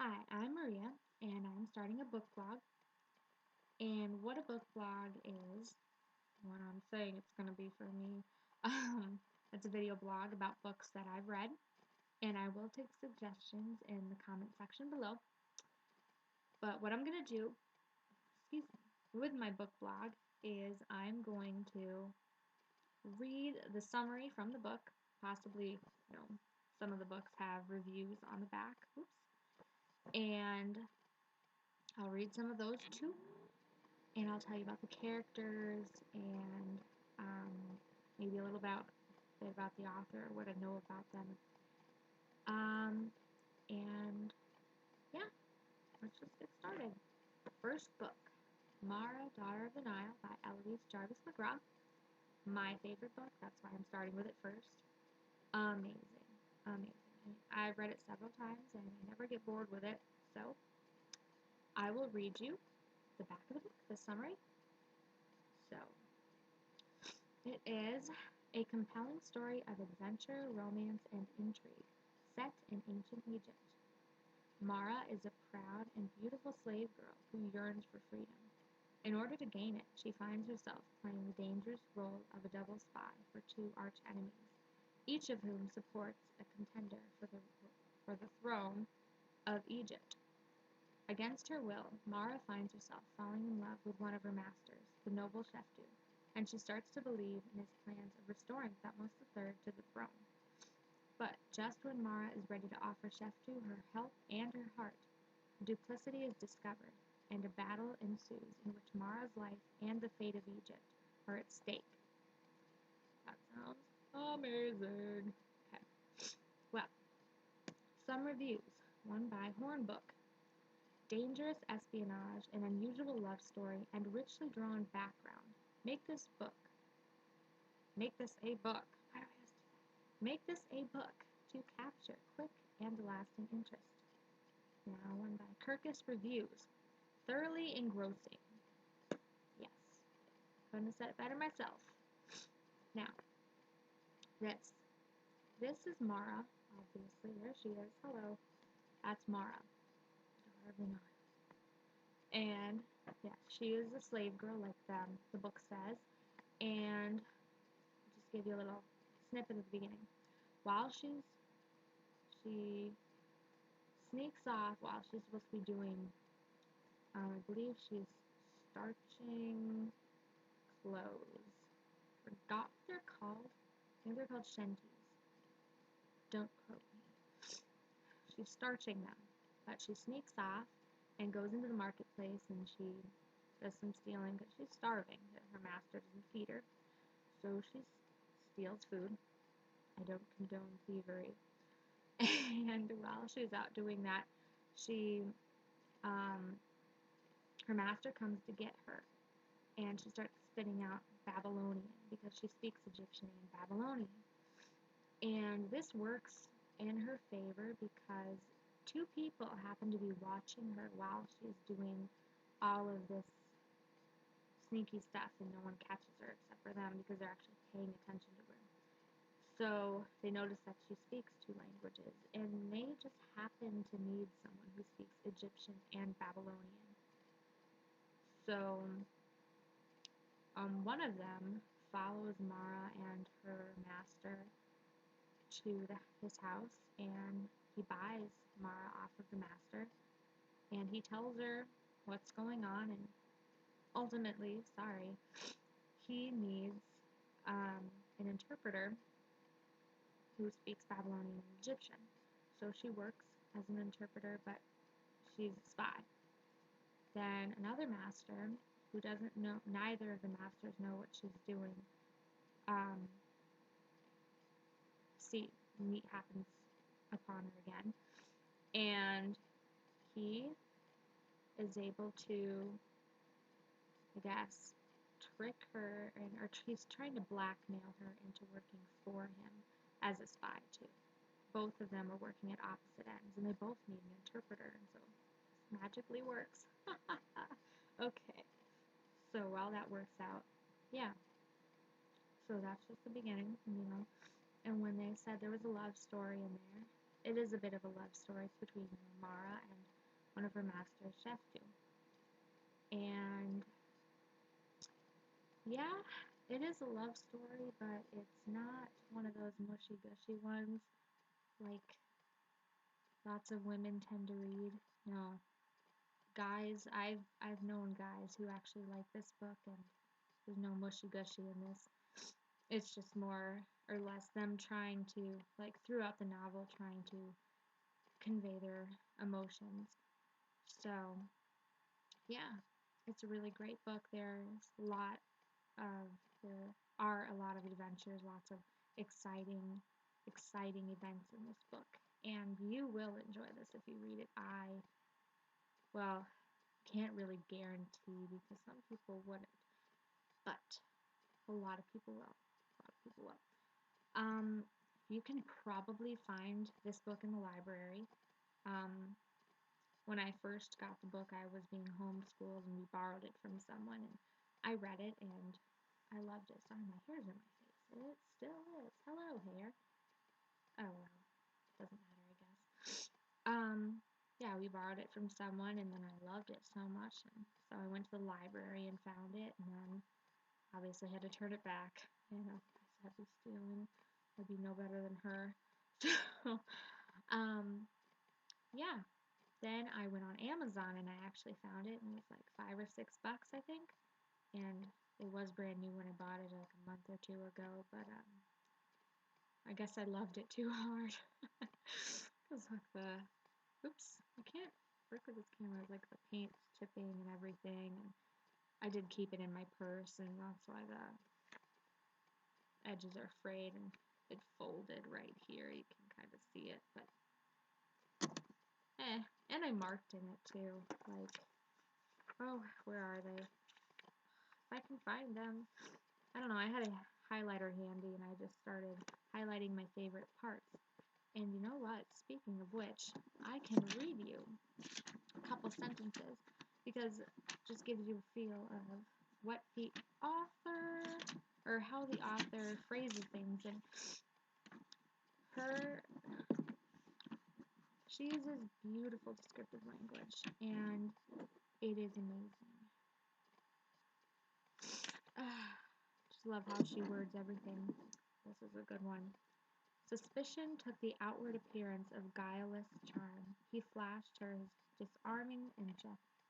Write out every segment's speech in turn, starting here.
Hi, I'm Maria, and I'm starting a book blog. And what a book blog is, what I'm saying it's going to be for me, it's a video blog about books that I've read, and I will take suggestions in the comment section below. But what I'm going to do, excuse me, with my book blog is I'm going to read the summary from the book, possibly, some of the books have reviews on the back. Oops. And I'll read some of those too. And I'll tell you about the characters and maybe a little bit about the author, what I know about them. And yeah, let's just get started. First book, Mara, Daughter of the Nile by Eloise Jarvis McGraw. My favorite book, that's why I'm starting with it first. Amazing, amazing. I've read it several times and I never get bored with it. So I will read you the back of the book, the summary. So it is a compelling story of adventure, romance, and intrigue, set in ancient Egypt. Mara is a proud and beautiful slave girl who yearns for freedom. In order to gain it, she finds herself playing the dangerous role of a double spy for two arch-enemies, each of whom supports a contender for the throne of Egypt. Against her will, Mara finds herself falling in love with one of her masters, the noble Sheftu, and she starts to believe in his plans of restoring Thutmose III to the throne. But just when Mara is ready to offer Sheftu her help and her heart, duplicity is discovered, and a battle ensues in which Mara's life and the fate of Egypt are at stake. That sounds amazing. Okay. Well, some reviews. One by Hornbook. Dangerous espionage, an unusual love story, and richly drawn background make this a book. Why do I have to do that? Make this a book to capture quick and lasting interest. Now, one by Kirkus Reviews. Thoroughly engrossing. Yes, couldn't have said it better myself. Now, this is Mara. Obviously, there she is. Hello. That's Mara, Daughter of the Nile. And yeah, she is a slave girl, like the book says. And I'll just give you a little snippet at the beginning. While she sneaks off while she's supposed to be doing, I believe she's starching clothes. Forgot what they're called. I think they're called shanties. Don't quote me. She's starching them, but she sneaks off and goes into the marketplace and she does some stealing because she's starving. Her master doesn't feed her, so she steals food. I don't condone thievery. And while she's out doing that, she, her master comes to get her, and she starts spitting out Babylonian because she speaks Egyptian and Babylonian. And this works in her favor because two people happen to be watching her while she's doing all of this sneaky stuff, and no one catches her except for them because they're actually paying attention to her. So they notice that she speaks two languages, and they just happen to need someone who speaks Egyptian and Babylonian. So one of them follows Mara and her master to his house, and he buys Mara off of the master, and he tells her what's going on, and ultimately, he needs an interpreter who speaks Babylonian and Egyptian. So she works as an interpreter, but she's a spy. Then another master who doesn't know, neither of the masters know what she's doing, meet happens upon her again, and he is able to, I guess, trick her, or he's trying to blackmail her into working for him as a spy too. Both of them are working at opposite ends, and they both need an interpreter, and so this magically works. Okay, so while that works out, yeah. So that's just the beginning, And when they said there was a love story in there, it is a bit of a love story. It's between Mara and one of her master chefs too. And yeah, it is a love story, but it's not one of those mushy gushy ones like lots of women tend to read. No, guys, I've known guys who actually like this book, and there's no mushy gushy in this. It's just more or less them trying to, like, throughout the novel, trying to convey their emotions. So, yeah, it's a really great book. Of there are a lot of adventures, lots of exciting, exciting events in this book, and you will enjoy this if you read it. Well, can't really guarantee because some people wouldn't, but a lot of people will. A lot of people will. You can probably find this book in the library. Um, when I first got the book, I was being homeschooled and we borrowed it from someone, and I read it and I loved it. Sorry, my hair's in my face. It still is. Hello, hair. Oh well, doesn't matter, I guess. Yeah, we borrowed it from someone, and then I loved it so much, and so I went to the library and found it, and then obviously had to turn it back. You know, I said, "Be stealing. I'd be no better than her." So, um, yeah. Then I went on Amazon and I actually found it, and it was like $5 or $6, I think. And it was brand new when I bought it like a month or two ago, but I guess I loved it too hard. Because like oops, I can't work with this camera. Like the paint's chipping and everything. And I did keep it in my purse, and that's why the edges are frayed and it folded right here. You can kind of see it, but and I marked in it too. Like, oh, where are they? If I can find them. I don't know, I had a highlighter handy and I just started highlighting my favorite parts. And you know what? Speaking of which, I can read you a couple sentences because it just gives you a feel of what the author or how the author phrases things. And her she uses beautiful descriptive language, and it is amazing. Just love how she words everything. This is a good one. Suspicion took the outward appearance of guileless charm. He flashed her his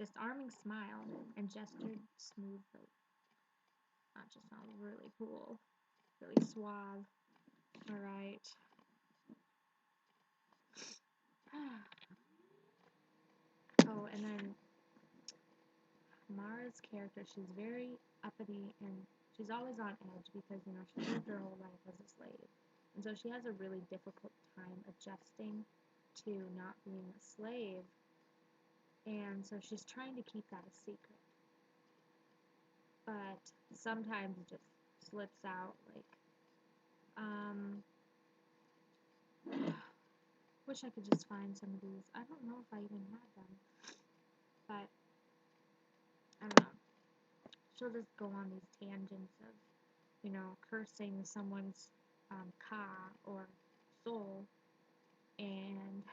disarming smile and gestured smoothly. That just sounds really cool, really suave. All right. Oh, and then Mara's character, she's very uppity and she's always on edge because, you know, she lived her whole life as a slave. And so she has a really difficult time adjusting to not being a slave. And so she's trying to keep that a secret. But sometimes it just slips out. Like, wish I could just find some of these. I don't know if I even had them. But, I don't know. She'll just go on these tangents of, you know, cursing someone's ka or soul, and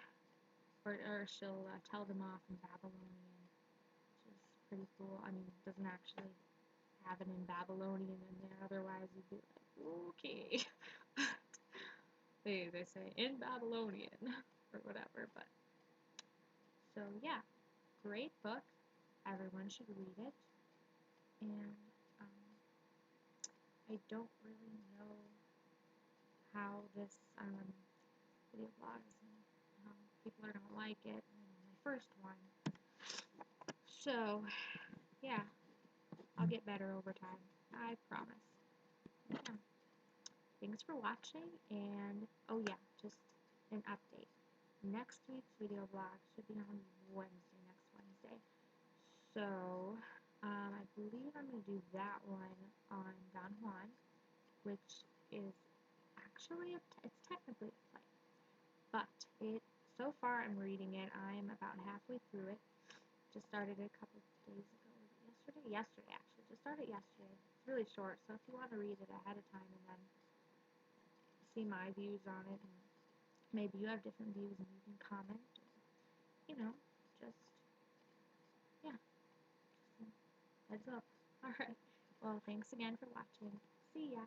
or she'll tell them off in Babylonian, which is pretty cool. I mean, it doesn't actually have it in Babylonian in there, otherwise you'd be like, okay. they say in Babylonian or whatever, but so yeah, great book. Everyone should read it, and I don't really know how this video blog is and how people are gonna like it. You know, my first one. So yeah, I'll get better over time. I promise. Yeah. Thanks for watching, and oh yeah, just an update. Next week's video blog should be on Wednesday, next Wednesday. So I believe I'm gonna do that one on Don Juan, which is actually it's technically a play, but it so far I'm reading it. I'm about halfway through it. Just started it a couple of days ago. Was it yesterday? Yesterday, actually. Just started yesterday. It's really short, so if you want to read it ahead of time and then see my views on it, and maybe you have different views and you can comment, or, you know, just heads up. Alright. Well, thanks again for watching. See ya.